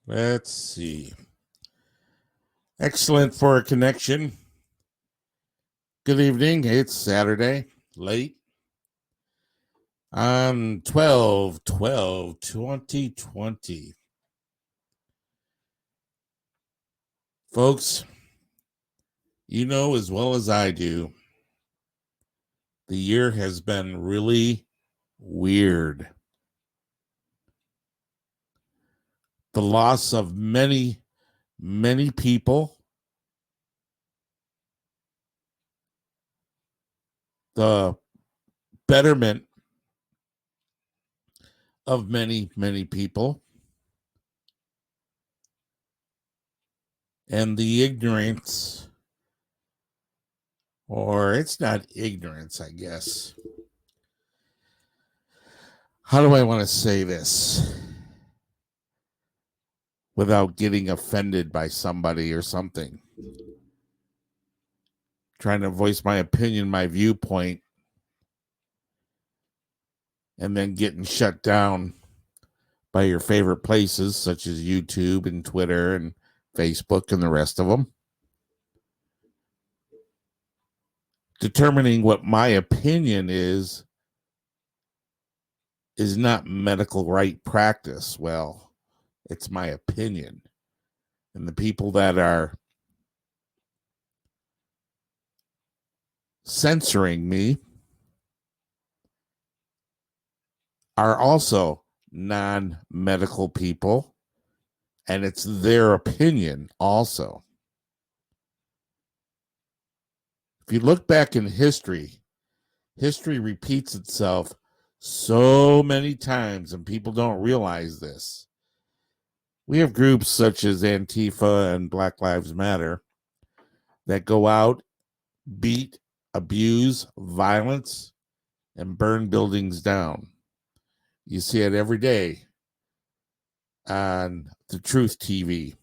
Let's see. Excellent for a connection. Good evening. It's Saturday, late on 12/12/2020. Folks, you know as well as I do, the year has been really weird. The loss of many, many people, the betterment of many, many people, and the ignorance, or it's not ignorance, I guess. How do I want to say this without getting offended by somebody or something? Trying to voice my opinion, my viewpoint, and then getting shut down by your favorite places such as YouTube and Twitter and Facebook and the rest of them. Determining what my opinion is not medical right practice. Well, it's my opinion. And the people that are censoring me are also non-medical people, and it's their opinion also. If you look back in history, history repeats itself so many times, and people don't realize this. We have groups such as Antifa and Black Lives Matter that go out, beat, abuse, violence, and burn buildings down. You see it every day on the Truth TV.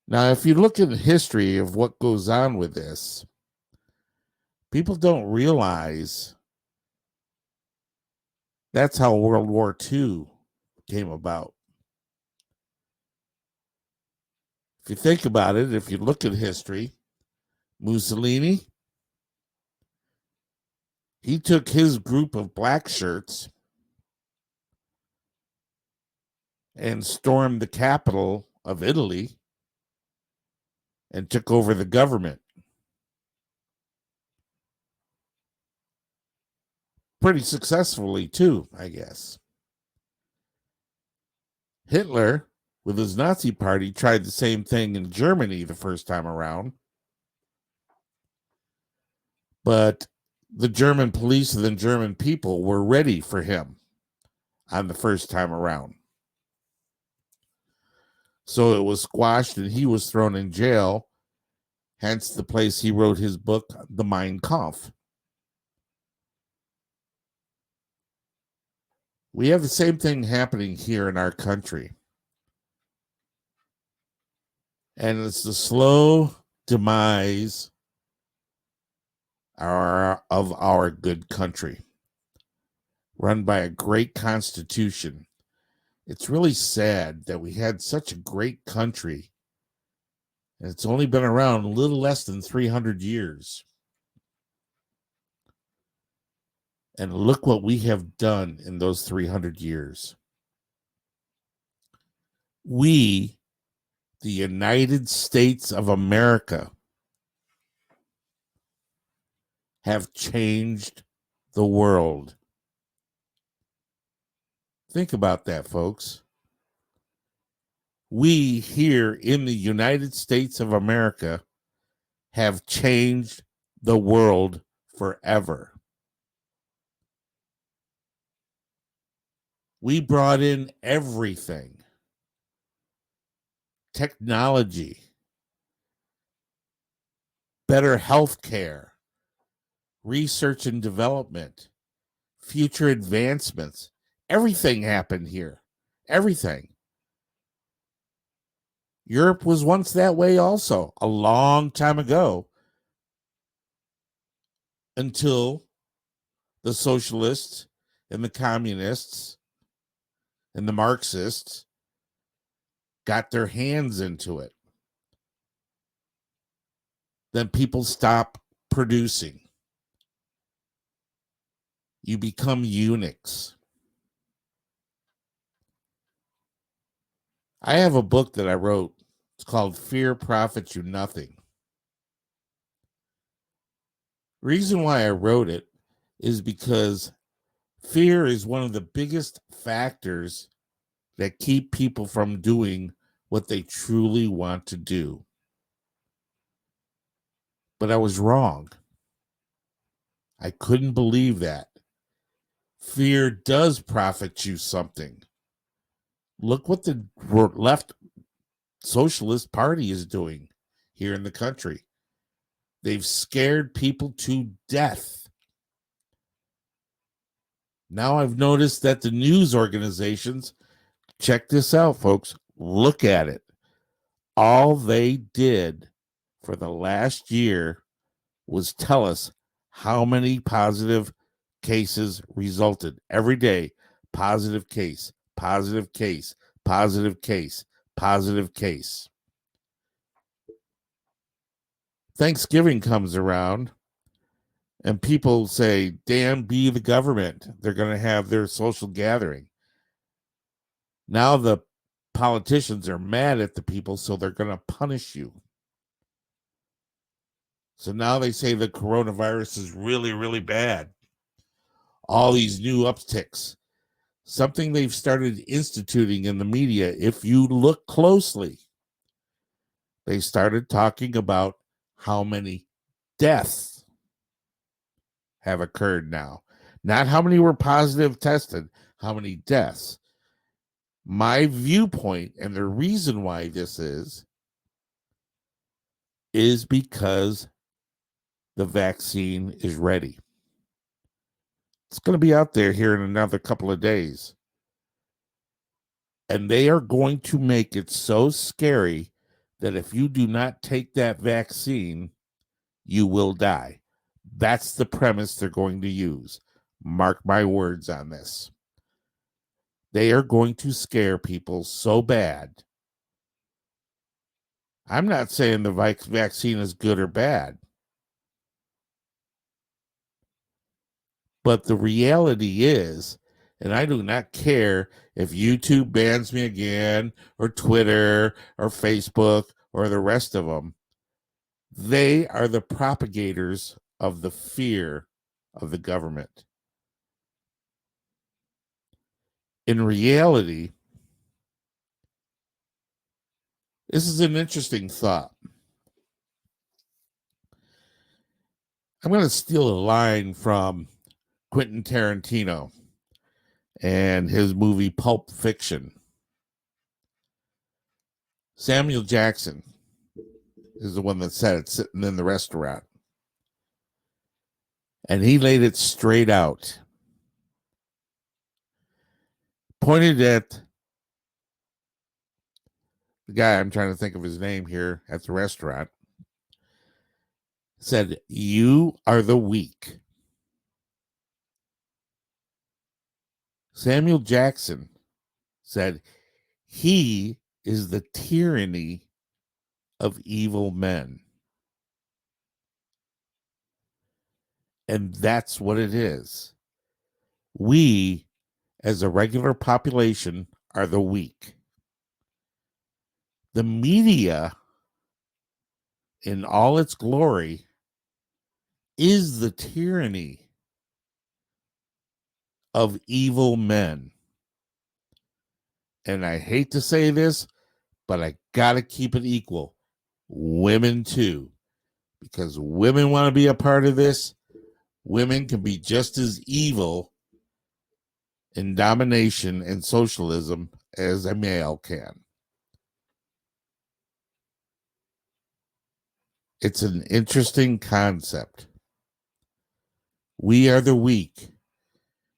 Now, if you look at the history of what goes on with this, people don't realize that's how World War II came about. If you think about it, if you look at history, Mussolini, he took his group of black shirts and stormed the capital of Italy and took over the government. Pretty successfully, too, I guess. Hitler, with his Nazi party, tried the same thing in Germany the first time around. But the German police and the German people were ready for him on the first time around. So it was squashed and he was thrown in jail, hence the place he wrote his book, The Mein Kampf. We have the same thing happening here in our country. And it's the slow demise of our good country, run by a great constitution. It's really sad that we had such a great country, and it's only been around a little less than 300 years. And look what we have done in those 300 years. We, the United States of America, have changed the world. Think about that, folks. We here in the United States of America have changed the world forever. We brought in everything. Technology, better health care, research and development, future advancements. Everything happened here. Everything. Europe was once that way also, a long time ago, until the socialists and the communists and the Marxists got their hands into it, then people stop producing. You become eunuchs. I have a book that I wrote. It's called Fear Profits You Nothing. Reason why I wrote it is because fear is one of the biggest factors that keep people from doing what they truly want to do. But I was wrong. I couldn't believe that. Fear does profit you something. Look what the left socialist party is doing here in the country. They've scared people to death. Now I've noticed that the news organizations, check this out, folks, look at it. All they did for the last year was tell us how many positive cases resulted every day. Positive case, positive case, positive case, positive case. Thanksgiving comes around and people say, damn, be the government. They're going to have their social gathering. Now the politicians are mad at the people, so they're going to punish you. So now they say the coronavirus is really, really bad. All these new upticks. Something they've started instituting in the media, if you look closely, they started talking about how many deaths have occurred now. Not how many were positive tested, how many deaths. My viewpoint and the reason why this is because the vaccine is ready. It's going to be out there here in another couple of days. And they are going to make it so scary that if you do not take that vaccine, you will die. That's the premise they're going to use. Mark my words on this. They are going to scare people so bad. I'm not saying the vaccine is good or bad. But the reality is, and I do not care if YouTube bans me again, or Twitter, or Facebook, or the rest of them, they are the propagators of the fear of the government. In reality, this is an interesting thought. I'm going to steal a line from Quentin Tarantino and his movie Pulp Fiction. Samuel Jackson is the one that said it, sitting in the restaurant. And he laid it straight out. Pointed at the guy, I'm trying to think of his name here, at the restaurant. Said, "You are the weak." Samuel Jackson said, "He is the tyranny of evil men." And that's what it is. We, as a regular population, are the weak. The media, in all its glory, is the tyranny of evil men. And I hate to say this, but I got to keep it equal. Women too. Because women want to be a part of this. Women can be just as evil in domination and socialism as a male can. It's an interesting concept. We are the weak.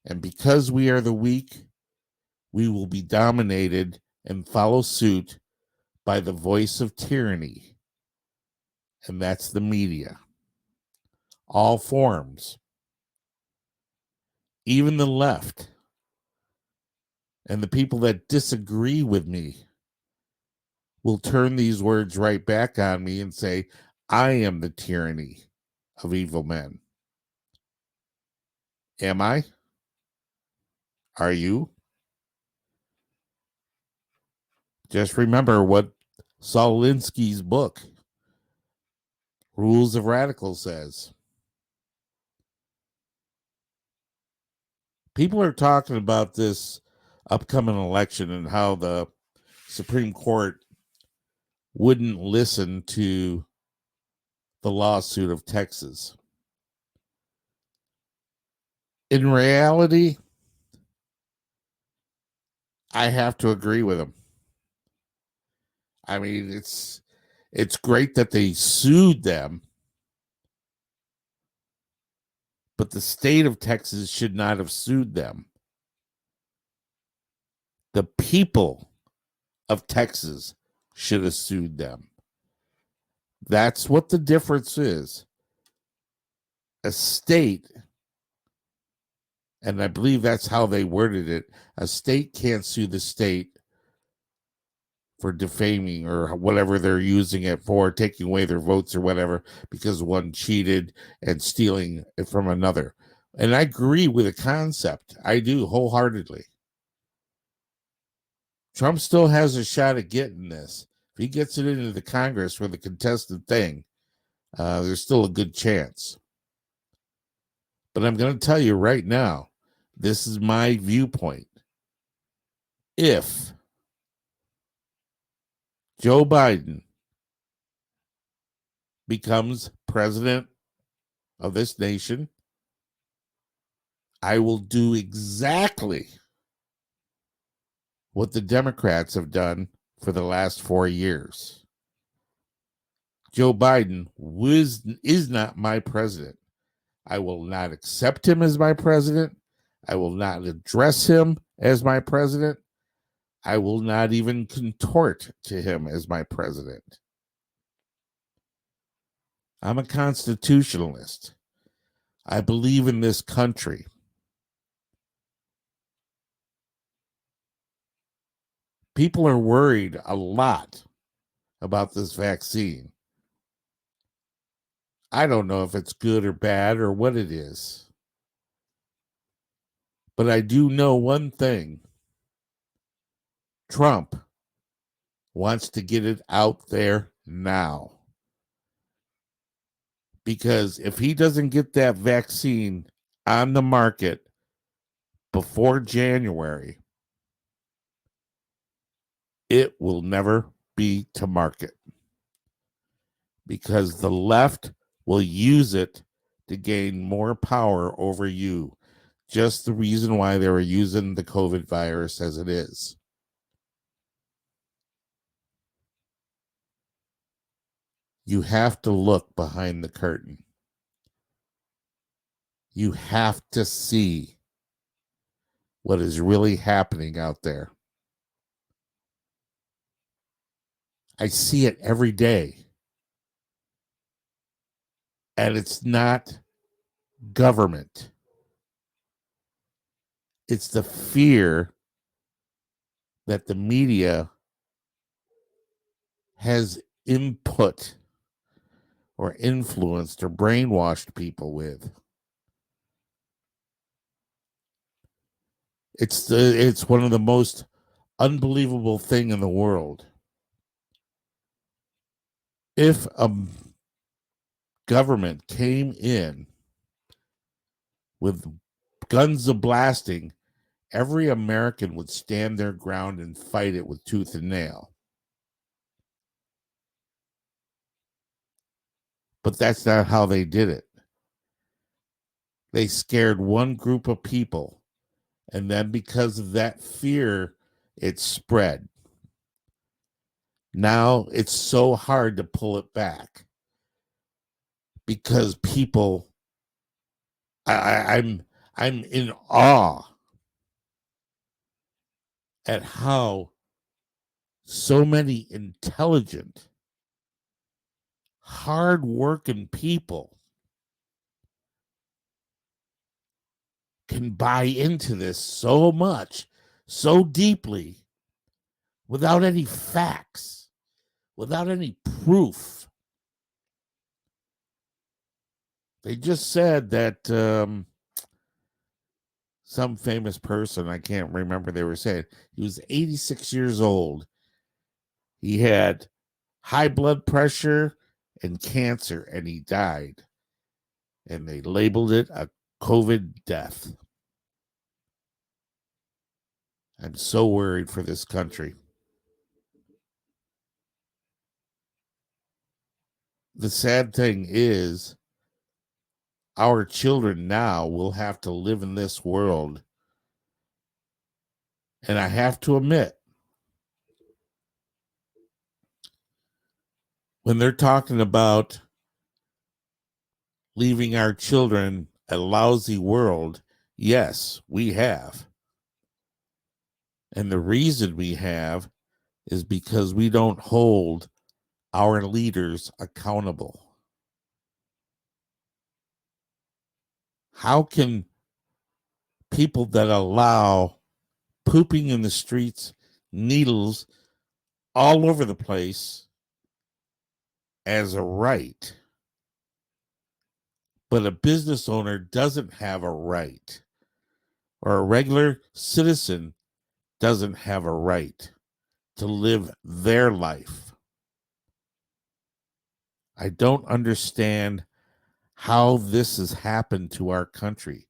And because we are the weak, we will be dominated and follow suit by the voice of tyranny. And that's the media. All forms. Even the left. And the people that disagree with me will turn these words right back on me and say, I am the tyranny of evil men. Am I? Are you? Just remember what Saul Alinsky's book, Rules of Radicals, says. People are talking about this upcoming election and how the Supreme Court wouldn't listen to the lawsuit of Texas. In reality, I have to agree with them. I mean, it's great that they sued them, but the state of Texas should not have sued them. The people of Texas should have sued them. That's what the difference is. A state, and I believe that's how they worded it, a state can't sue the state for defaming or whatever they're using it for, taking away their votes or whatever, because one cheated and stealing it from another. And I agree with the concept. I do wholeheartedly. Trump still has a shot at getting this. If he gets it into the Congress for the contested thing, there's still a good chance. But I'm going to tell you right now, this is my viewpoint. If Joe Biden becomes president of this nation, I will do exactly what the Democrats have done for the last 4 years. Joe Biden is not my president. I will not accept him as my president. I will not address him as my president. I will not even contort to him as my president. I'm a constitutionalist. I believe in this country. People are worried a lot about this vaccine. I don't know if it's good or bad or what it is. But I do know one thing. Trump wants to get it out there now. Because if he doesn't get that vaccine on the market before January, it will never be to market. Because the left will use it to gain more power over you. Just the reason why they were using the COVID virus as it is. You have to look behind the curtain. You have to see what is really happening out there. I see it every day. And it's not government. It's the fear that the media has input or influenced or brainwashed people with. It's one of the most unbelievable thing in the world. If a government came in with guns a-blasting, every American would stand their ground and fight it with tooth and nail. But that's not how they did it. They scared one group of people, and then because of that fear, it spread. Now it's so hard to pull it back because people, I'm in awe at how so many intelligent, hard-working people can buy into this so much so deeply without any facts, without any proof. They just said that some famous person, I can't remember, they were saying he was 86 years old. He had high blood pressure and cancer, and he died. And they labeled it a COVID death. I'm so worried for this country. The sad thing is, our children now will have to live in this world. And I have to admit, when they're talking about leaving our children a lousy world, yes, we have. And the reason we have is because we don't hold our leaders accountable. How can people that allow pooping in the streets, needles all over the place as a right, but a business owner doesn't have a right, or a regular citizen doesn't have a right to live their life? I don't understand how this has happened to our country.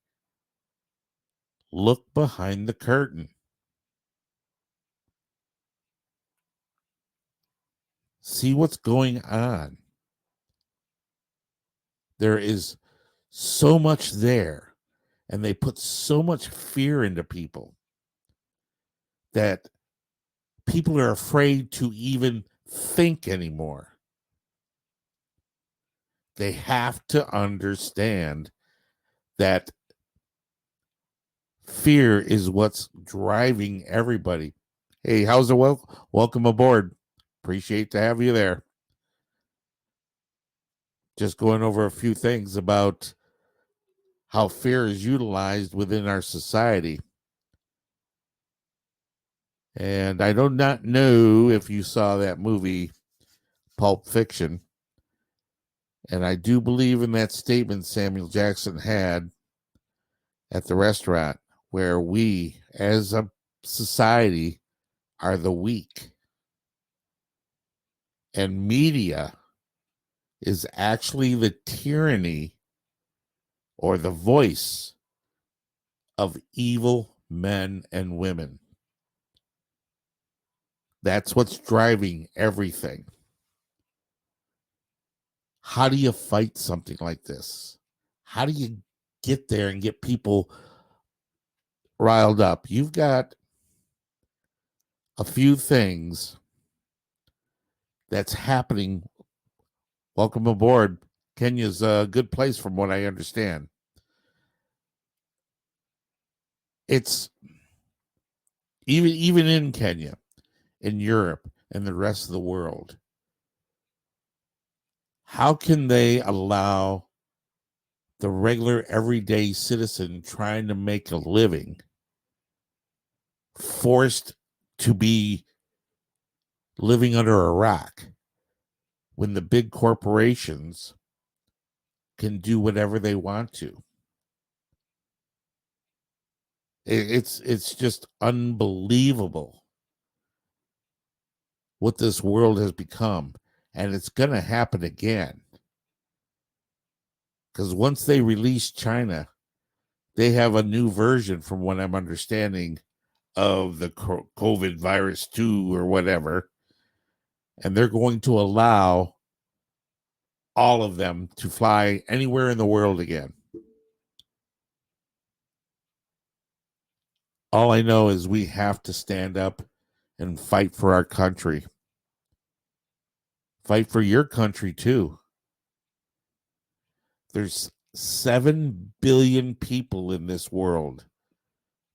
Look behind the curtain. See what's going on. There is so much there, and they put so much fear into people that people are afraid to even think anymore. They have to understand that fear is what's driving everybody. Hey, how's it? Welcome aboard. Appreciate to have you there. Just going over a few things about how fear is utilized within our society. And I do not know if you saw that movie, Pulp Fiction. And I do believe in that statement Samuel Jackson had at the restaurant, where we, as a society, are the weak. And media is actually the tyranny or the voice of evil men and women. That's what's driving everything. How do you fight something like this? How do you get there and get people riled up? You've got a few things that's happening. Welcome aboard. Kenya's a good place from what I understand. It's even in Kenya, in Europe, and the rest of the world. How can they allow the regular everyday citizen trying to make a living forced to be living under a rock when the big corporations can do whatever they want to? It's just unbelievable what this world has become, and it's going to happen again. Because once they release China, they have a new version, from what I'm understanding, of the COVID virus 2 or whatever, and they're going to allow all of them to fly anywhere in the world again. All I know is we have to stand up and fight for our country. Fight for your country too. There's 7 billion people in this world.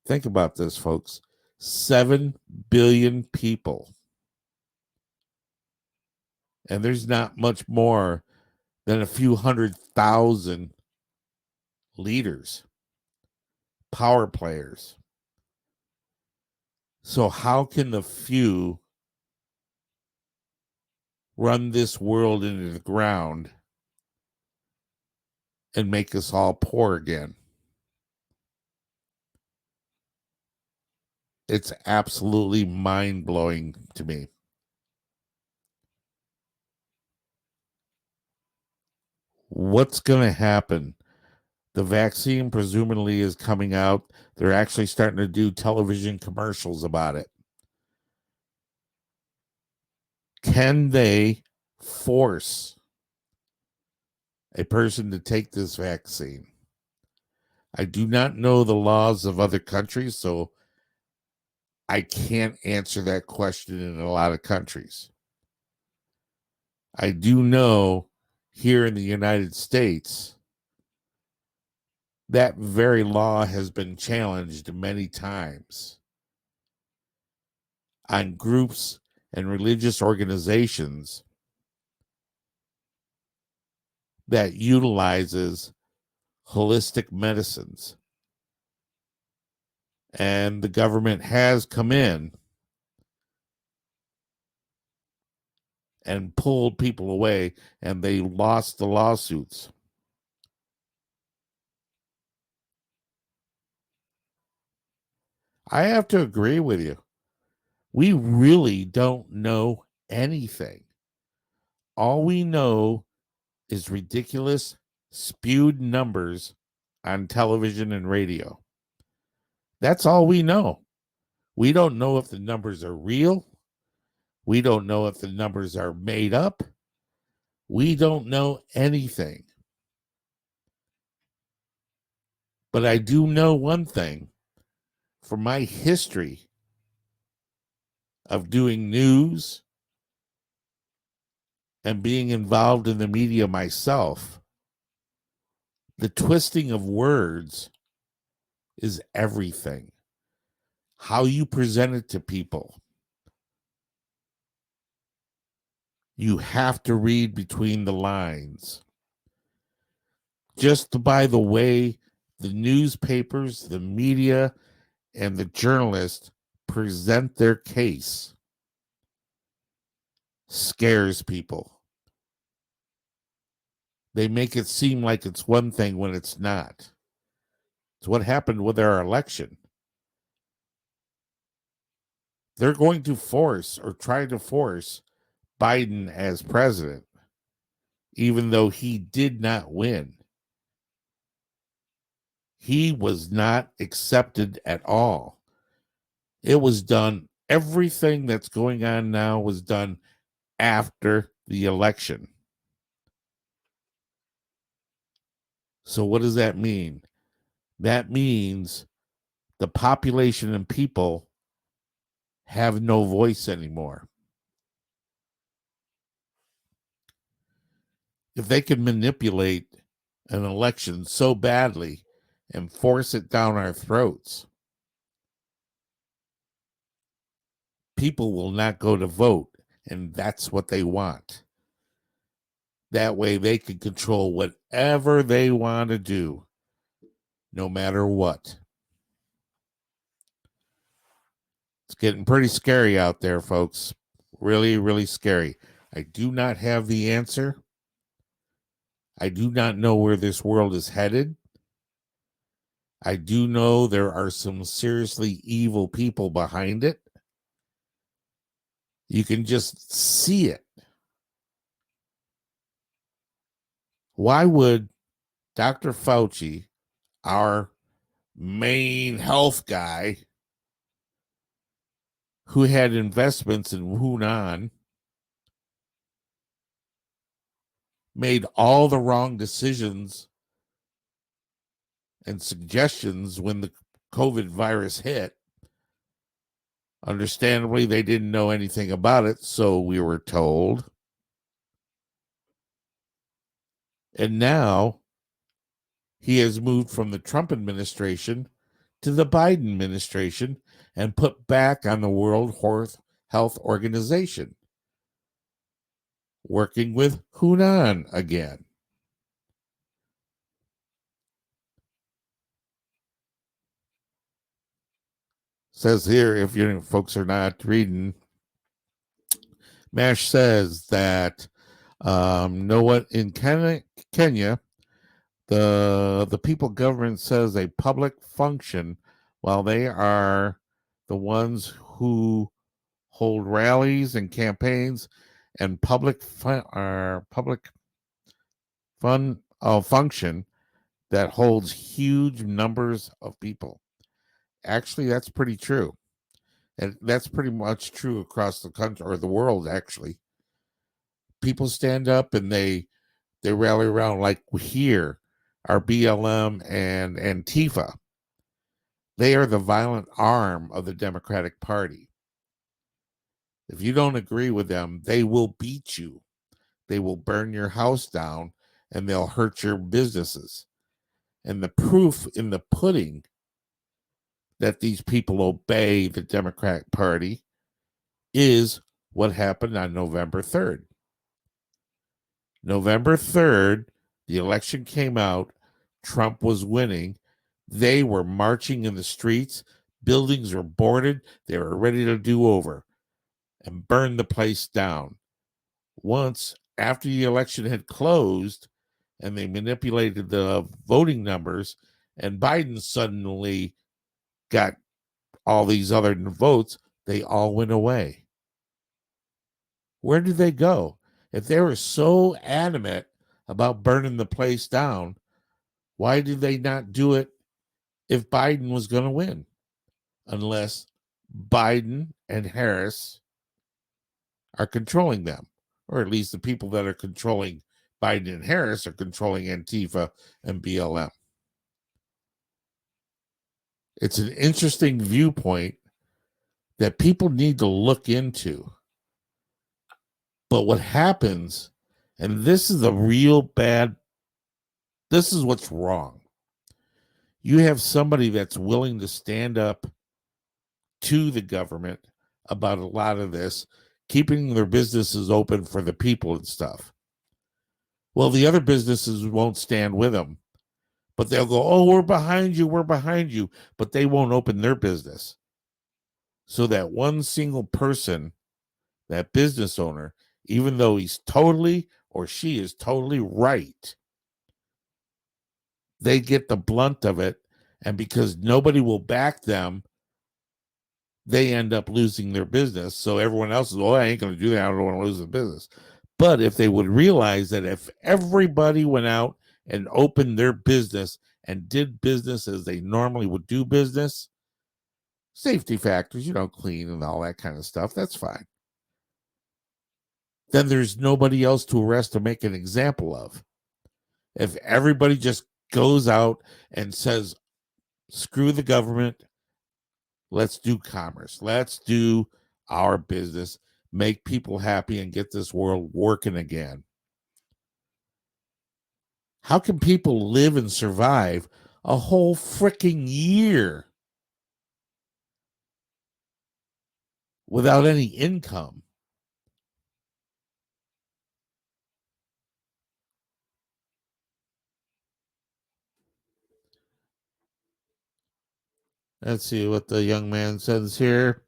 Think about this, folks. 7 billion people. And there's not much more than a few 100,000 leaders, power players. So how can the few run this world into the ground and make us all poor again? It's absolutely mind-blowing to me. What's going to happen? The vaccine presumably is coming out. They're actually starting to do television commercials about it. Can they force a person to take this vaccine? I do not know the laws of other countries, so I can't answer that question in a lot of countries. I do know here in the United States, that very law has been challenged many times on groups and religious organizations that utilizes holistic medicines. And the government has come in and pulled people away, and they lost the lawsuits. I have to agree with you. We really don't know anything. All we know is ridiculous, spewed numbers on television and radio. That's all we know. We don't know if the numbers are real. We don't know if the numbers are made up. We don't know anything. But I do know one thing from my history of doing news and being involved in the media myself. The twisting of words is everything. How you present it to people. You have to read between the lines. Just by the way the newspapers, the media, and the journalists present their case scares people. They make it seem like it's one thing when it's not. It's what happened with our election. They're going to force or try to force Biden as president, even though he did not win. He was not accepted at all. It was done, everything that's going on now was done after the election. So, what does that mean? That means the population and people have no voice anymore. If they could manipulate an election so badly and force it down our throats, people will not go to vote, and that's what they want. That way they can control whatever they want to do, no matter what. It's getting pretty scary out there, folks. Really, really scary. I do not have the answer. I do not know where this world is headed. I do know there are some seriously evil people behind it. You can just see it. Why would Dr. Fauci, our main health guy, who had investments in Hunan, made all the wrong decisions and suggestions when the COVID virus hit? Understandably, they didn't know anything about it, so we were told. And now he has moved from the Trump administration to the Biden administration and put back on the World Health Organization, working with Hunan again. Says here, if you folks are not reading, MASH says that know what in Kenya, the people government says a public function, while they are the ones who hold rallies and campaigns and public function that holds huge numbers of people. Actually, that's pretty true. And that's pretty much true across the country or the world, actually. People stand up and they rally around, like here, our BLM and Antifa. They are the violent arm of the Democratic Party. If you don't agree with them, they will beat you. They will burn your house down and they'll hurt your businesses. And the proof in the pudding that these people obey the Democratic Party is what happened on November 3rd. November 3rd, the election came out. Trump was winning. They were marching in the streets. Buildings were boarded. They were ready to do over and burn the place down. Once after the election had closed and they manipulated the voting numbers, and Biden suddenly got all these other votes, they all went away. Where did they go? If they were so adamant about burning the place down, why did they not do it if Biden was going to win? Unless Biden and Harris are controlling them, or at least the people that are controlling Biden and Harris are controlling Antifa and BLM. It's an interesting viewpoint that people need to look into. But what happens, and this is a real bad, this is what's wrong. You have somebody that's willing to stand up to the government about a lot of this, keeping their businesses open for the people and stuff. Well, the other businesses won't stand with them, but they'll go, oh, we're behind you, but they won't open their business. So that one single person, that business owner, even though he's totally or she is totally right, they get the blunt of it. And because nobody will back them, they end up losing their business. So everyone else is, oh, I ain't going to do that. I don't want to lose the business. But if they would realize that if everybody went out and opened their business and did business as they normally would do business, safety factors, clean and all that kind of stuff, that's fine. Then there's nobody else to arrest or make an example of. If everybody just goes out and says, screw the government, let's do commerce, let's do our business, make people happy and get this world working again. How can people live and survive a whole freaking year without any income? Let's see what the young man says here.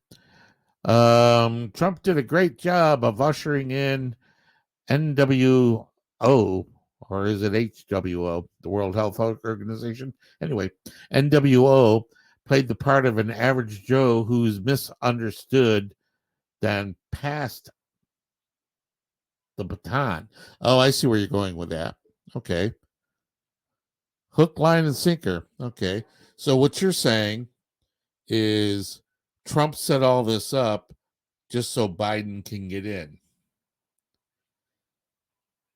Trump did a great job of ushering in NWO, or is it HWO, the World Health Organization? Anyway, NWO played the part of an average Joe who's misunderstood, then passed the baton. Oh, I see where you're going with that. Okay. Hook, line, and sinker. Okay. So what you're saying is Trump set all this up just so Biden can get in.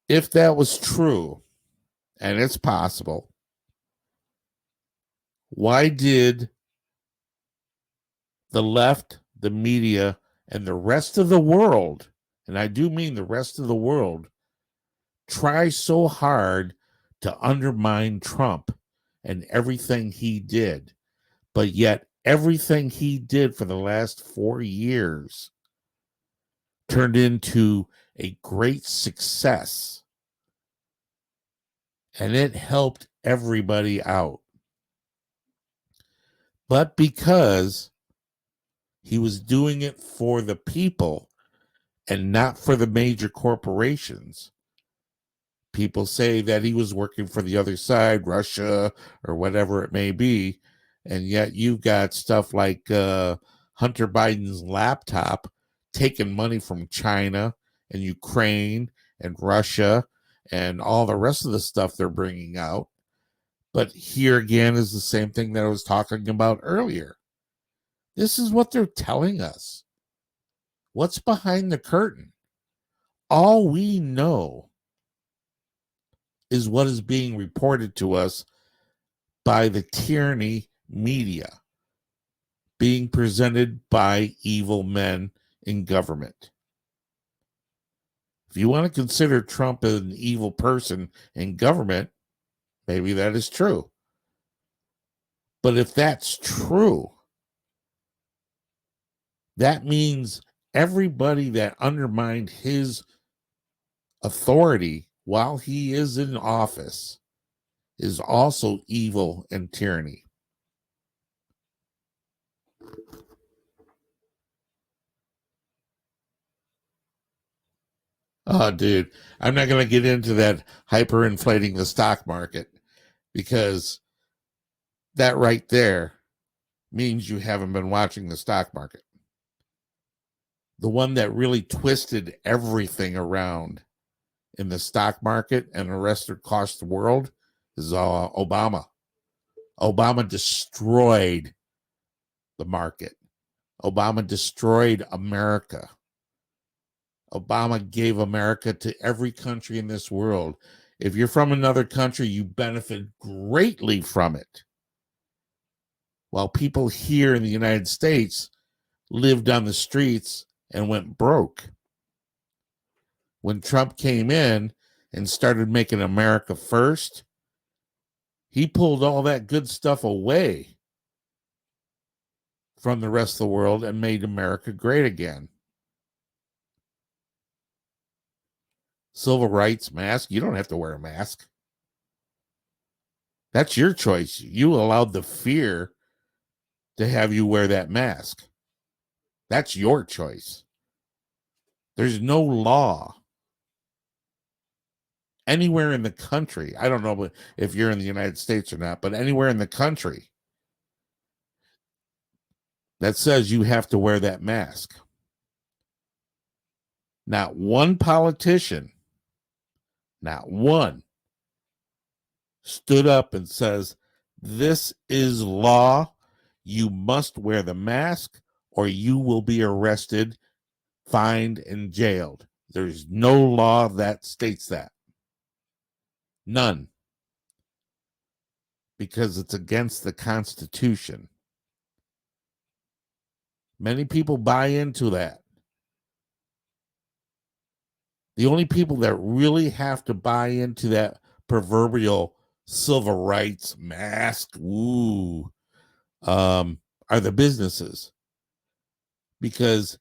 If that was true, and it's possible, why did the left, the media, and the rest of the world, and I do mean the rest of the world, try so hard to undermine Trump and everything he did? But yet everything he did for the last 4 years turned into a great success. And it helped everybody out. But because He was doing it for the people and not for the major corporations. People say that he was working for the other side, Russia or whatever it may be. And yet you've got stuff like Hunter Biden's laptop taking money from China and Ukraine and Russia and all the rest of the stuff they're bringing out. But here again is the same thing that I was talking about earlier. This is what they're telling us. What's behind the curtain? All we know is what is being reported to us by the tyranny media, being presented by evil men in government. If you want to consider Trump an evil person in government, maybe that is true. But if that's true, that means everybody that undermined his authority while he is in office is also evil and tyranny. Oh, dude, I'm not going to get into that hyperinflating the stock market, because that right there means you haven't been watching the stock market. The one that really twisted everything around in the stock market and the rest across the world is Obama. Obama destroyed the market. Obama destroyed America. Obama gave America to every country in this world. If you're from another country, you benefit greatly from it. While people here in the United States lived on the streets and went broke. When Trump came in and started making America first, he pulled all that good stuff away from the rest of the world and made America great again. Civil rights, mask, you don't have to wear a mask. That's your choice. You allowed the fear to have you wear that mask. That's your choice. There's no law anywhere in the country. I don't know if you're in the United States or not, but anywhere in the country that says you have to wear that mask. Not one politician, not one, stood up and says, this is law. You must wear the mask or you will be arrested, fined, and jailed. There's no law that states that. None. Because it's against the Constitution. Many people buy into that. The only people that really have to buy into that proverbial civil rights mask, are the businesses. Because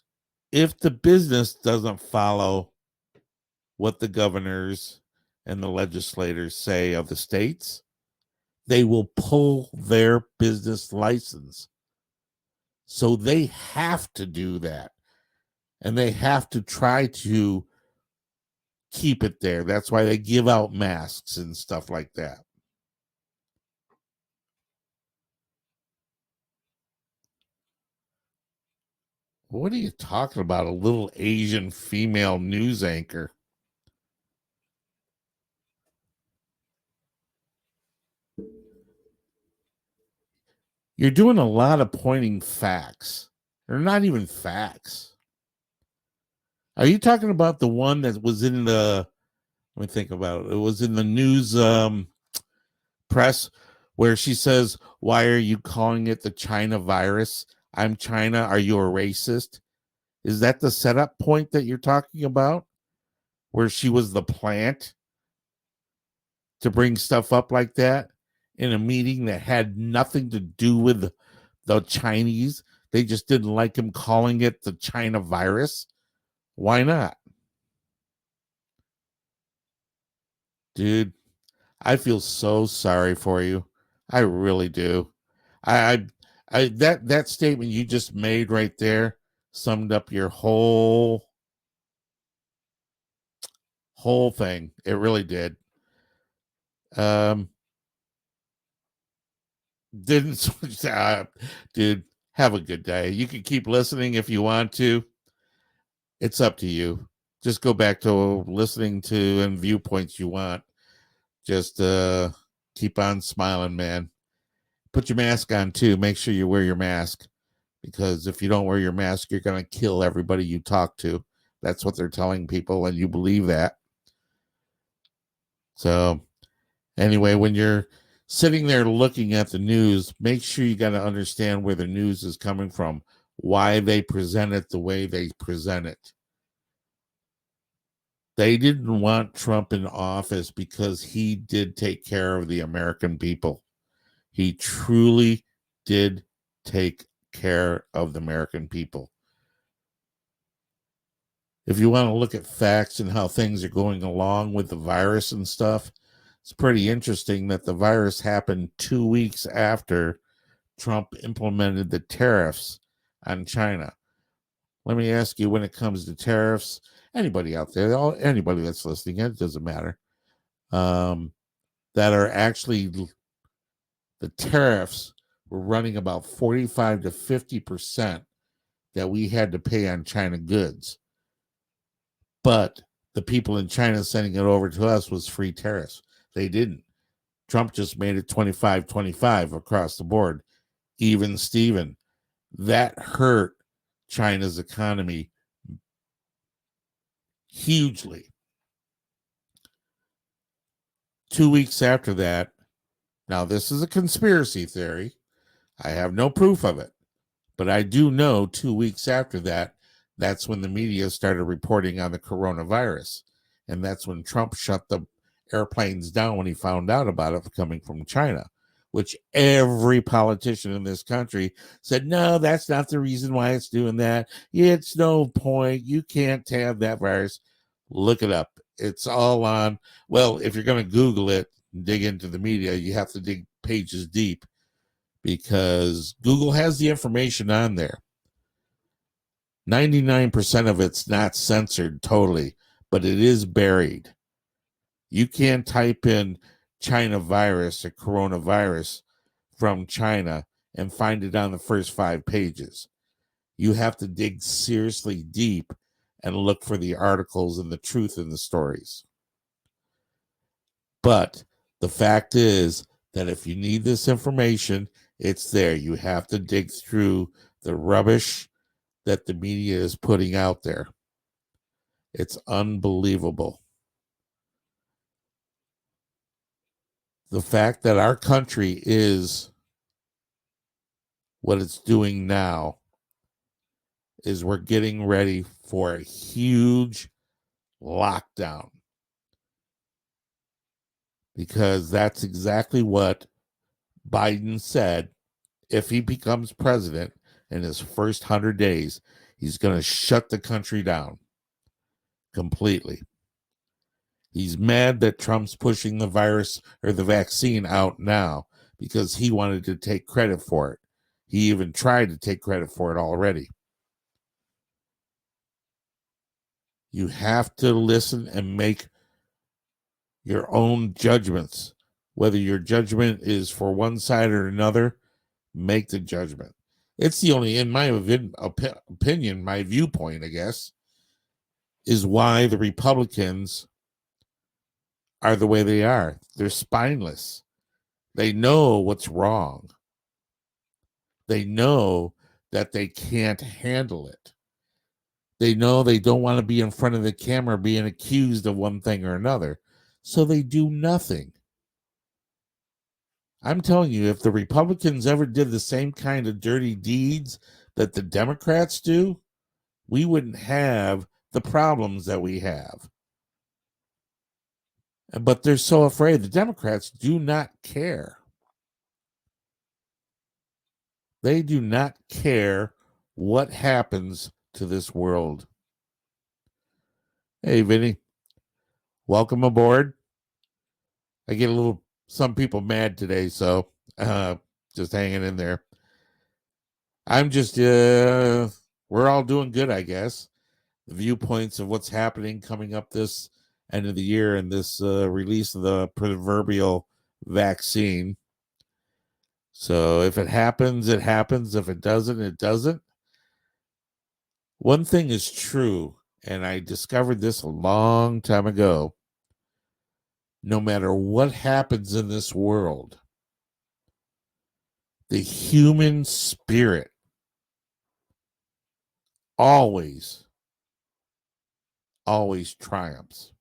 if the business doesn't follow what the governors and the legislators say of the states, they will pull their business license. So they have to do that. And they have to try to keep it there. That's why they give out masks and stuff like that. What are you talking about? A little Asian female news anchor. You're doing a lot of pointing facts. They're not even facts. Are you talking about the one that was in the, let me think about it. It was in the news press where she says, why are you calling it the China virus? I'm China. Are you a racist? Is that the setup point that you're talking about? Where she was the plant to bring stuff up like that in a meeting that had nothing to do with the Chinese? They just didn't like him calling it the China virus. Why not? Dude, I feel so sorry for you. I really do. I That statement you just made right there summed up your whole thing. It really did. Didn't switch. Dude, have a good day. You can keep listening if you want to. It's up to you. Just go back to listening to and viewpoints you want. Just keep on smiling, man. Put your mask on too. Make sure you wear your mask, because if you don't wear your mask, you're going to kill everybody you talk to. That's what they're telling people, and you believe that. So, anyway, when you're sitting there looking at the news, make sure you got to understand where the news is coming from, why they present it the way they present it. They didn't want Trump in office because he did take care of the American people. He truly did take care of the American people. If you want to look at facts and how things are going along with the virus and stuff, it's pretty interesting that the virus happened 2 weeks after Trump implemented the tariffs on China. Let me ask you, when it comes to tariffs, anybody out there, anybody that's listening, it doesn't matter, that are actually, the tariffs were running about 45 to 50% that we had to pay on China goods. But the people in China sending it over to us was free tariffs. They didn't. Trump just made it 25-25 across the board. Even Steven. That hurt China's economy hugely. 2 weeks after that, now this is a conspiracy theory. I have no proof of it, but I do know 2 weeks after that, that's when the media started reporting on the coronavirus. And that's when Trump shut the airplanes down when he found out about it coming from China, which every politician in this country said, no, that's not the reason why it's doing that. It's no point. You can't have that virus. Look it up. It's all on. Well, if you're going to Google it and dig into the media, you have to dig pages deep, because Google has the information on there. 99% of it's not censored totally, but it is buried. You can't type in China virus or coronavirus from China and find it on the first 5 pages. You have to dig seriously deep and look for the articles and the truth in the stories. But the fact is that if you need this information, it's there. You have to dig through the rubbish that the media is putting out there. It's unbelievable. The fact that our country is what it's doing now is we're getting ready for a huge lockdown, because that's exactly what Biden said. If he becomes president in his first 100 days, he's going to shut the country down completely. He's mad that Trump's pushing the virus or the vaccine out now because he wanted to take credit for it. He even tried to take credit for it already. You have to listen and make your own judgments. Whether your judgment is for one side or another, make the judgment. It's the only, in my opinion, my viewpoint, I guess, is why the Republicans are the way they are. They're spineless. They know what's wrong. They know that they can't handle it. They know they don't want to be in front of the camera being accused of one thing or another. So they do nothing. I'm telling you, if the Republicans ever did the same kind of dirty deeds that the Democrats do, we wouldn't have the problems that we have. But they're so afraid. The Democrats do not care. They do not care what happens to this world. Hey, Vinny, welcome aboard. I get some people mad today, so just hanging in there. I'm just, we're all doing good, I guess. The viewpoints of what's happening coming up this end of the year and this release of the proverbial vaccine. So if it happens, it happens. If it doesn't, it doesn't. One thing is true, and I discovered this a long time ago. No matter what happens in this world, the human spirit always triumphs.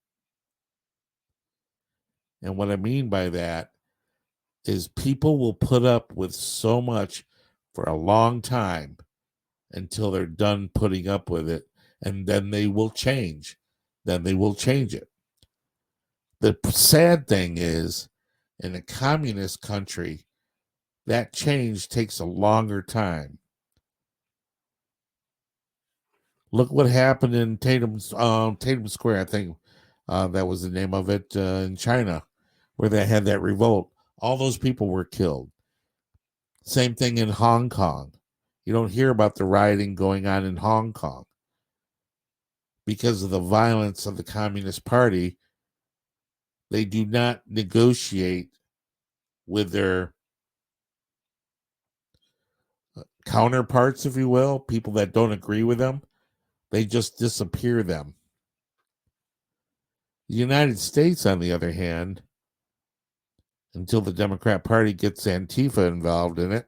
And what I mean by that is people will put up with so much for a long time until they're done putting up with it, and then they will change. Then they will change it. The sad thing is, in a communist country, that change takes a longer time. Look what happened in Tatum Square, I think that was the name of it, in China, where they had that revolt. All those people were killed. Same thing in Hong Kong. You don't hear about the rioting going on in Hong Kong because of the violence of the Communist Party. They do not negotiate with their counterparts, if you will, people that don't agree with them. They just disappear them. The United States, on the other hand, until the Democrat Party gets Antifa involved in it,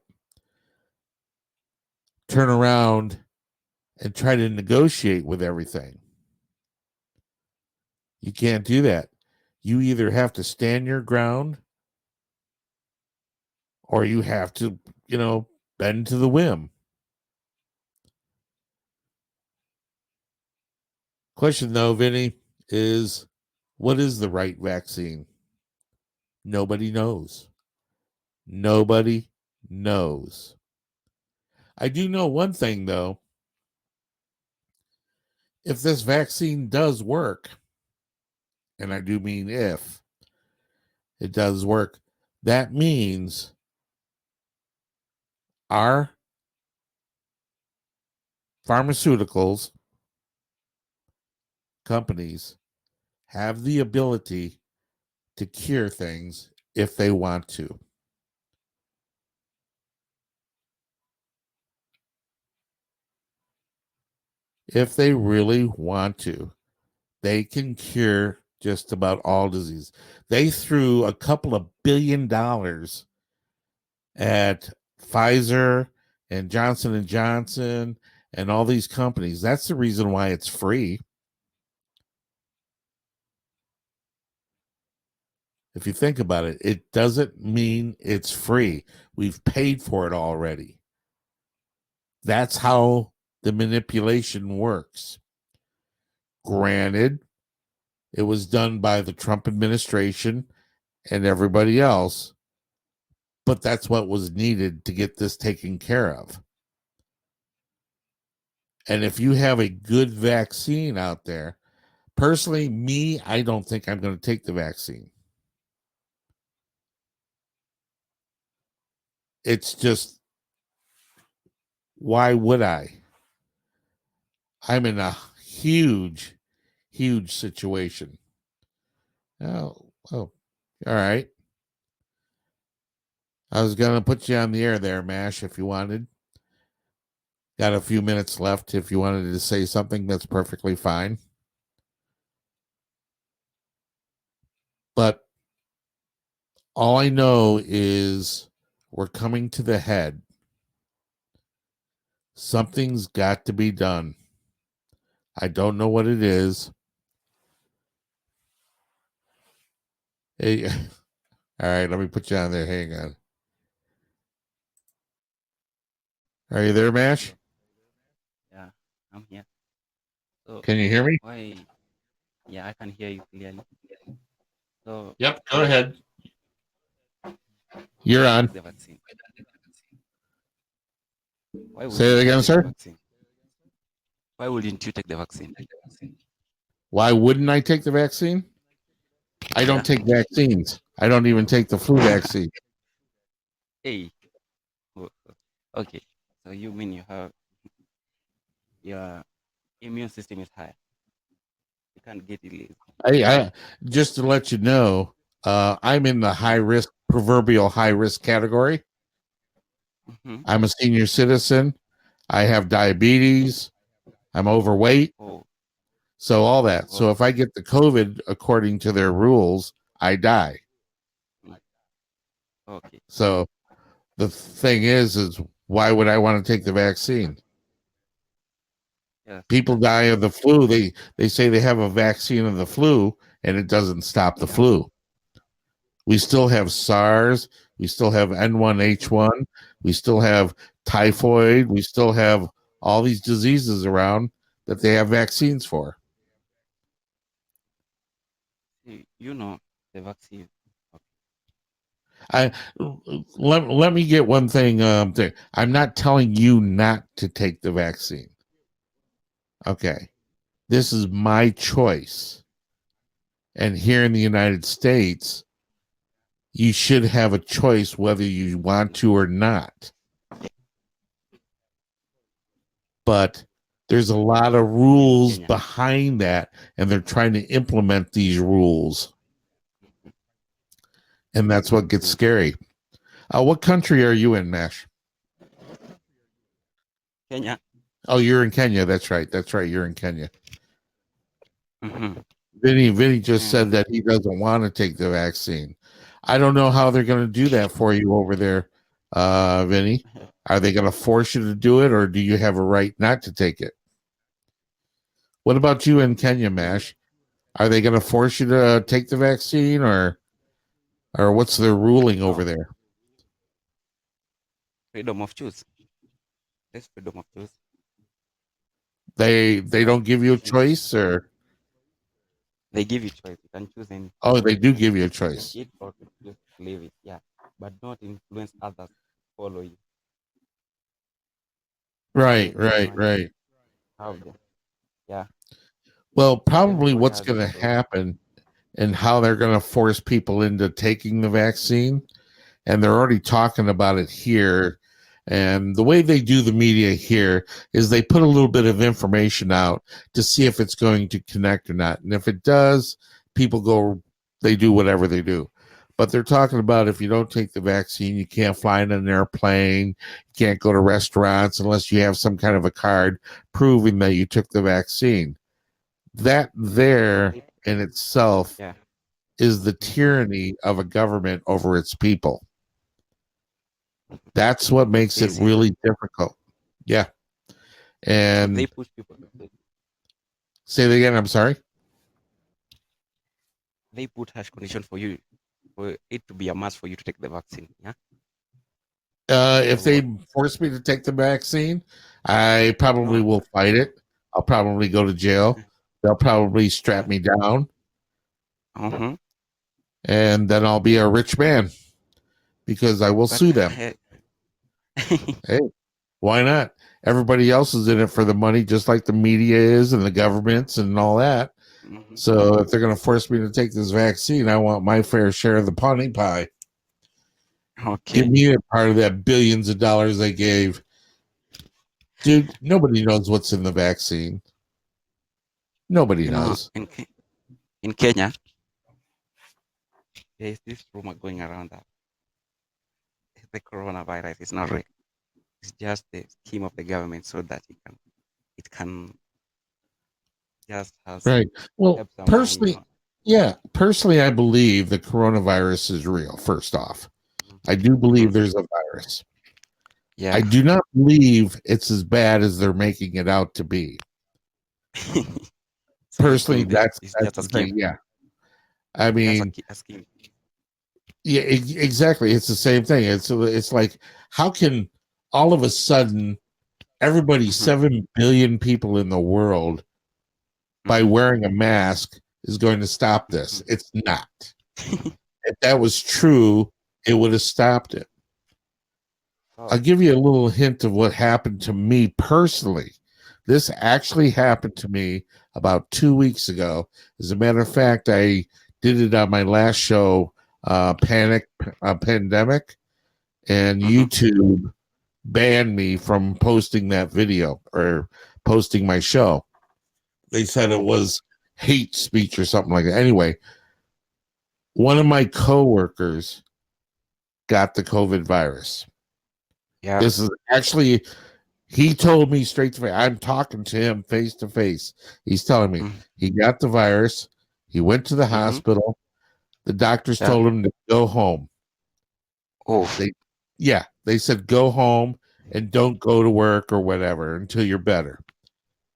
turn around and try to negotiate with everything. You can't do that. You either have to stand your ground or you have to, bend to the whim. Question, though, Vinny, is what is the right vaccine? Nobody knows. Nobody knows. I do know one thing, though. If this vaccine does work, and I do mean if it does work, that means our pharmaceuticals companies have the ability to cure things if they want to. If they really want to, they can cure just about all disease. They threw a couple of $1 billion at Pfizer and Johnson and Johnson and all these companies. That's the reason why it's free. If you think about it, it doesn't mean it's free. We've paid for it already. That's how the manipulation works. Granted, it was done by the Trump administration and everybody else, but that's what was needed to get this taken care of. And if you have a good vaccine out there, personally, me, I don't think I'm going to take the vaccine. It's just, why would I? I'm in a huge situation. All right. I was going to put you on the air there, Mash, if you wanted. Got a few minutes left. If you wanted to say something, that's perfectly fine. But all I know is we're coming to the head. Something's got to be done. I don't know what it is. Hey, all right, let me put you on there. Hang on. Are you there, Mash? Yeah, I'm here. So Can you hear me? why? Yeah, I can hear you clearly. So Yep, go ahead. You're on. take the vaccine. Why Say it wouldn't you again, take the sir. vaccine? Why wouldn't you take the vaccine? Why wouldn't I take the vaccine? I Yeah. don't take vaccines. I don't even take the flu vaccine. Hey. Oh, okay. So you mean you have your immune system is high. You can't get it lazy. I just to let you know, I'm in the high risk, proverbial high risk category. Mm-hmm. I'm a senior citizen. I have diabetes. I'm overweight. Oh, So all that. So oh, if I get the COVID according to their rules, I die. mm, okay. So the thing is why would I want to take the vaccine? Yes, People die of the flu. They say they have a vaccine of the flu and it doesn't stop the yeah. flu. We still have SARS, we still have N1H1, we still have typhoid, we still have all these diseases around that they have vaccines for. You know the vaccine. I let me get one thing there. I'm not telling you not to take the vaccine. Okay. This is my choice. And here in the United States, you should have a choice whether you want to or not. But there's a lot of rules Kenya. behind that, and they're trying to implement these rules. And that's what gets scary. What country are you in, Nash? Kenya. Oh, you're in Kenya. That's right. That's right. You're in Kenya. Mm-hmm. Vinny just said And that he doesn't want to take the vaccine. I don't know how they're going to do that for you over there, Vinny. Are they going to force you to do it, or do you have a right not to take it? What about you in Kenya, Mash? Are they going to force you to take the vaccine, or what's their ruling over no, there? freedom of choice. There's freedom of choice. They But don't give you a choice, or they give you choice. You can choose and oh, they do give you a to take choice. it or to just leave it. Yeah, but not influence others to follow you. Right, They right, want right. have them. Yeah, Well, probably everybody what's has a going to choice. happen and how they're going to force people into taking the vaccine, and they're already talking about it here. And the way they do the media here is they put a little bit of information out to see if it's going to connect or not. And if it does, people go, they do whatever they do. But they're talking about if you don't take the vaccine, you can't fly in an airplane, you can't go to restaurants unless you have some kind of a card proving that you took the vaccine. That there They, in itself yeah. is the Mm-hmm. tyranny of a government over its people. That's what makes it Lazy. really difficult. Yeah. So they And push people to take. say it again, I'm sorry. They put harsh condition for it to be a must for you to take the vaccine. Yeah, If or they what? force me to take the vaccine, I probably No. will fight it. I'll probably go to jail. They'll probably strap Yeah. me down, Uh-huh. and then I'll be a rich man because I will But sue them. Hey, why not? Everybody else is in it for the money, just like the media is and the governments and all that. Mhm. So if they're going to force me to take this vaccine, I want my fair share of the punny pie. Give Okay. me a part of that billions of dollars they gave. Dude, nobody knows what's in the vaccine. Nobody You know, knows. in Kenya, there is this rumor going around that the coronavirus is not real. It's just the scheme of the government so that it can just has Right. Well, help someone, you personally, know. yeah, personally, I believe the coronavirus is real, first off. I do Mm-hmm. believe there's a virus. I Yeah. do not believe it's as bad as they're making it out to be. So you Personally, think that that's it's that's just a the scheme? thing. Yeah. I Just mean, a scheme. yeah, exactly. It's the same thing. It's like how can all of a sudden everybody, Mm-hmm. 7 billion people in the world, by Mm-hmm. wearing a mask is going to stop this? It's not. If that was true, it would have stopped it. Oh. I'll give you a little hint of what happened to me personally. This actually happened to me about 2 weeks ago. As a matter of fact, I did it on my last show, Pandemic, and Mm-hmm. YouTube banned me from posting that video or posting my show. They said it was hate speech or something like that. Anyway, one of my coworkers got the COVID virus. Yeah. This is actually, he told me straight to face. I'm talking to him face to face. He's telling me he got the virus. He went to the hospital. The doctors told him to go home. Oh, they said go home and don't go to work or whatever until you're better.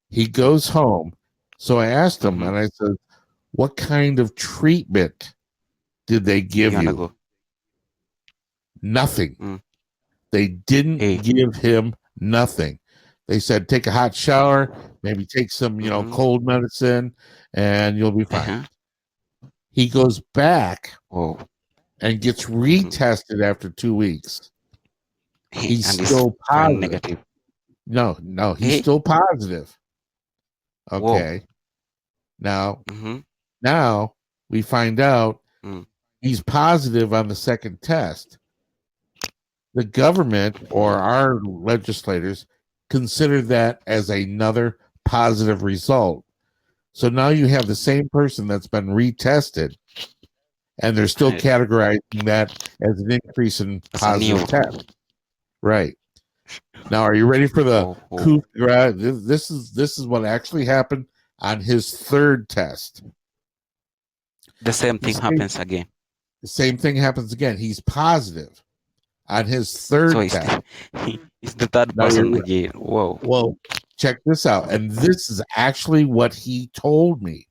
He goes home. So I asked him and I said, what kind of treatment did they give you? go. Nothing. They didn't give him nothing. They said, take a hot shower, maybe take some, cold medicine, and you'll be fine. He goes back and gets retested after 2 weeks. He's still positive. Negative. No, he's still positive. Okay. Now we find out he's positive on the second test. The government or our legislators consider that as another positive result. So now you have the same person that's been retested, and they're still categorizing that as an increase in positive tests. Right. Now, are you ready for the coup? This is what actually happened on his third test. The same thing happens again. The same thing happens again. He's positive on his third test. He's the third person again. Whoa. Well, check this out. And this is actually what he told me.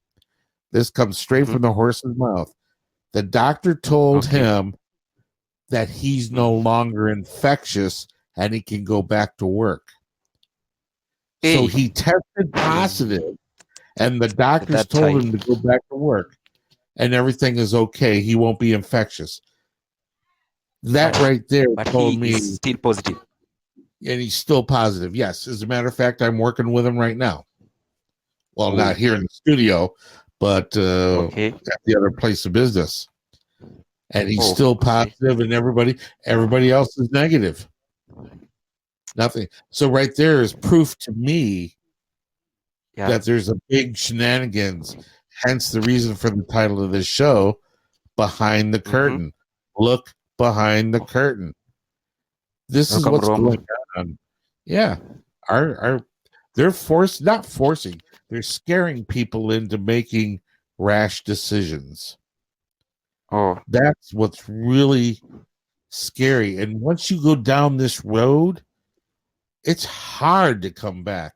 This comes straight from the horse's mouth. The doctor told him that he's no longer infectious and he can go back to work. So he tested positive, and the doctors told him to go back to work, and everything is okay. He won't be infectious. That right there told me he's still positive. And he's still positive. Yes. As a matter of fact, I'm working with him right now. Well, not here in the studio, but at the other place of business. And he's still positive, and everybody else is negative. Nothing. So right there is proof to me that there's a big shenanigans. Hence the reason for the title of this show, Behind the Curtain. Look behind the curtain. This is what's going on. Yeah. They're they're scaring people into making rash decisions. That's what's really scary. And once you go down this road, it's hard to come back.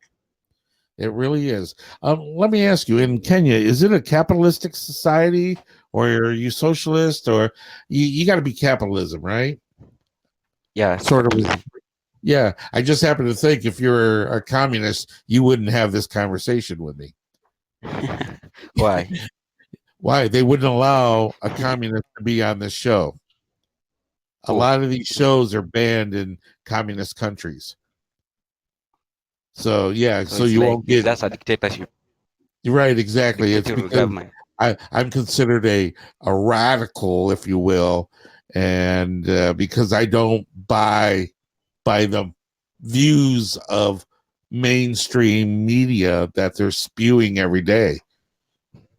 It really is. Let me ask you, in Kenya, is it a capitalistic society, or are you socialist, or you got to be capitalism, right? Yeah, sort of. Yeah, I just happen to think if you're a communist, you wouldn't have this conversation with me. Why? Why? They wouldn't allow a communist to be on this show. A lot of these shows are banned in communist countries. So yeah, so you won't get. That's a dictatorship. You're right, exactly. It's because I'm considered a radical, if you will, and because I don't buy the views of mainstream media that they're spewing every day.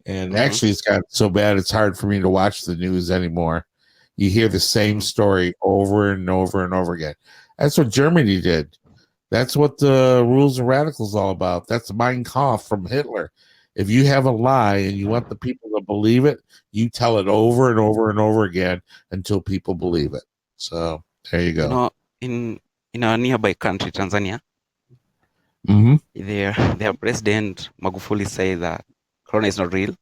And actually, it's gotten so bad it's hard for me to watch the news anymore. You hear the same story over and over and over again. That's what Germany did. That's what the Rules of Radicals is all about. That's Mein Kampf from Hitler. If you have a lie and you want the people to believe it, you tell it over and over and over again until people believe it. So there you go. In our nearby country, Tanzania, their president Magufuli said that Corona is not real,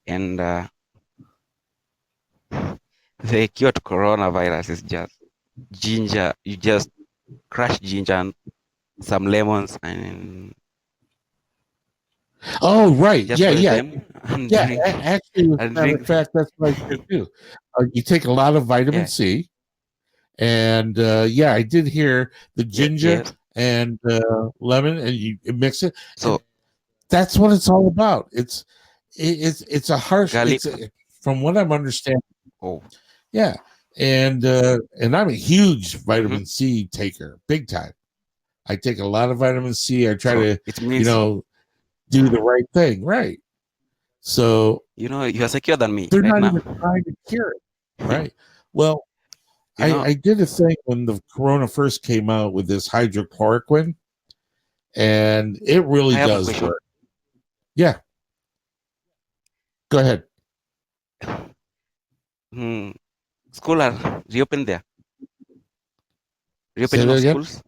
and the cure to coronavirus is just ginger. You just crush ginger and some lemons and right, yeah. Drink, actually, as a matter of fact, that's what I should do. You take a lot of vitamin C, and I did hear the ginger and lemon, and you mix it. So that's what it's all about. It's a harsh. From what I'm understanding. Yeah, And I'm a huge Mm-hmm. vitamin C taker, big time. I take a lot of vitamin C. I try So to, it you means, know, do the right thing, right? So you are secure than me they're right not now. even trying to cure it, right? Well, You know, I did a thing when the corona first came out with this hydrochloroquine, and it I really have a does question. work. Yeah, go ahead. Hmm, school are reopened there. Say Reopening that of again. schools.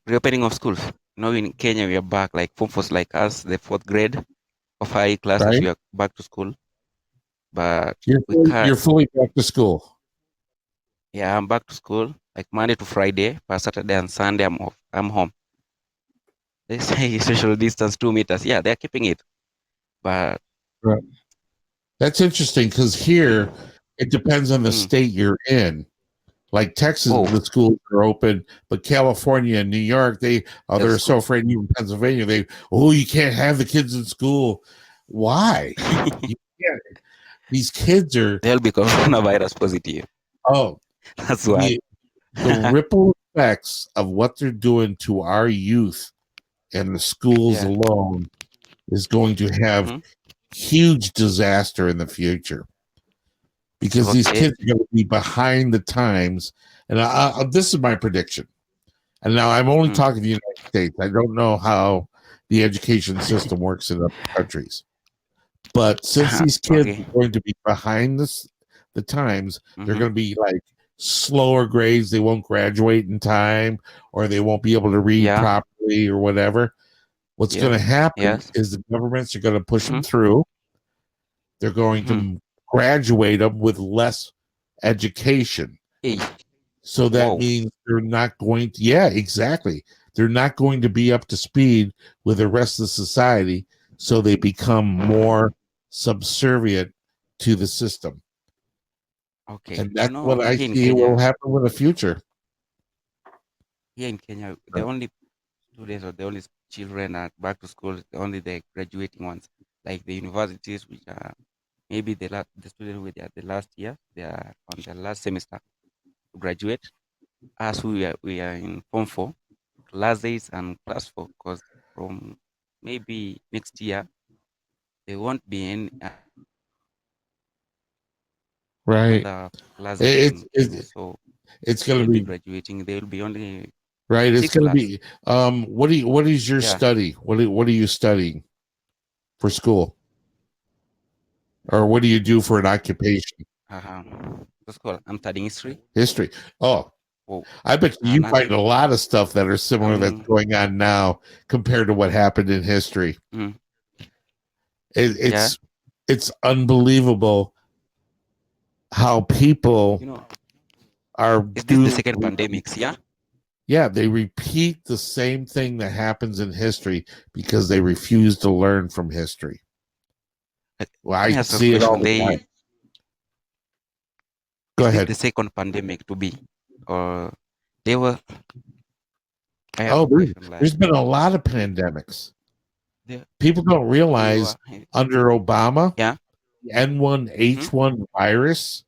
Reopening of schools. In Kenya we are back, like form fours like us, the fourth grade of high classes, Right? we are back to school. But we You're can't. fully back to school. Yeah, I'm back to school like Monday to Friday. But Saturday and Sunday I'm off. I'm home. They say social distance 2 meters. Yeah, they're keeping it. But Right. That's interesting because here it depends on the mm, state you're in. Like Texas, oh, the schools are open, but California and New York, they're that's so cool. afraid. Even Pennsylvania, you can't have the kids in school. Why? You can't. These kids are They'll be coronavirus positive. oh That's why. the ripple effects of what they're doing to our youth and the schools Yeah. alone is going to have Hmm. huge disaster in the future because these Okay. kids are going to be behind the times. And this is my prediction. And now I'm only Mm. talking the United States. I don't know how the education system works in other countries. But since these kids Okay. are going to be behind the times, they're Hmm. going to be like slower grades. They won't graduate in time, or they won't be able to read Yeah. properly, or whatever. What's going Yes. to happen Yes. is the governments are going to push them Hmm. through. They're going Hmm. to graduate them with less education. Hey. So that Whoa. means they're not going to, yeah, exactly. They're not going to be up to speed with the rest of society. So they become more subservient to the system. Okay. And that's what I Here in see will Kenya, happen in the future. the only students or the only children are back to school, only the graduating ones, like the universities, which are maybe the students with the last year, they are on their last semester to graduate. As we are in form four, class 8 and class 4, because from maybe next year there won't be any Right. other classes It's in Kenya, it's so it's gonna they'll be be graduating. There will be only right. It's six gonna class. be what is your Yeah. study? What are you studying for school? Or what do you do for an occupation? That's called. I'm studying history. History. Oh, Oh, I bet you and find a lot of stuff that are similar that's um, going on now compared to what happened in history. mm, It, yeah, it's unbelievable how people you know, are is this the doomed. second pandemics? Yeah. Yeah, they repeat the same thing that happens in history because they refuse to learn from history. Well, Let I me ask you a see it all question. the time. Go Is this ahead. the second pandemic to be, or they were? I have Oh, a question. there's Like, been a lot of pandemics. they, People don't they realize were, under Obama, yeah, the mm-hmm. N1H1 virus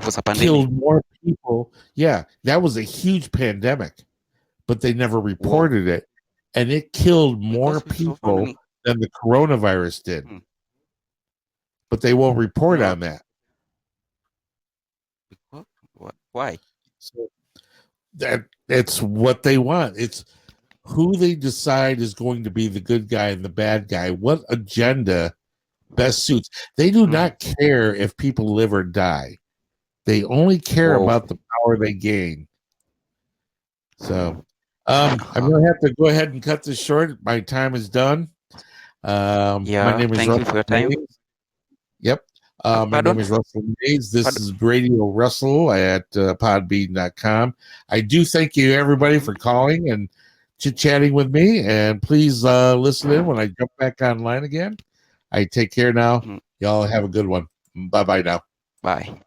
Was a pandemic. killed more people. Yeah, that was a huge pandemic, but they never Whoa, reported it. And it killed more because it was found people in, than the coronavirus did, hmm, but they won't you report know, on that. because why? So it's what they want. It's who they decide is going to be the good guy and the bad guy. What agenda best suits. They do Mm, not care if people live or die. They only care whoa. about the power they gain. So I'm gonna have to go ahead and cut this short. My time is done. My Yeah. name is Thank you for Russell your time. Mays. Yep. My name Pardon? is Russell Mays. This Pardon? is Radio Russell at podbean.com. I do thank you, everybody, Mm-hmm. for calling and chit chatting with me. And please listen in when I jump back online again. I take care now. Mm-hmm. Y'all have a good one. Bye bye now. Bye.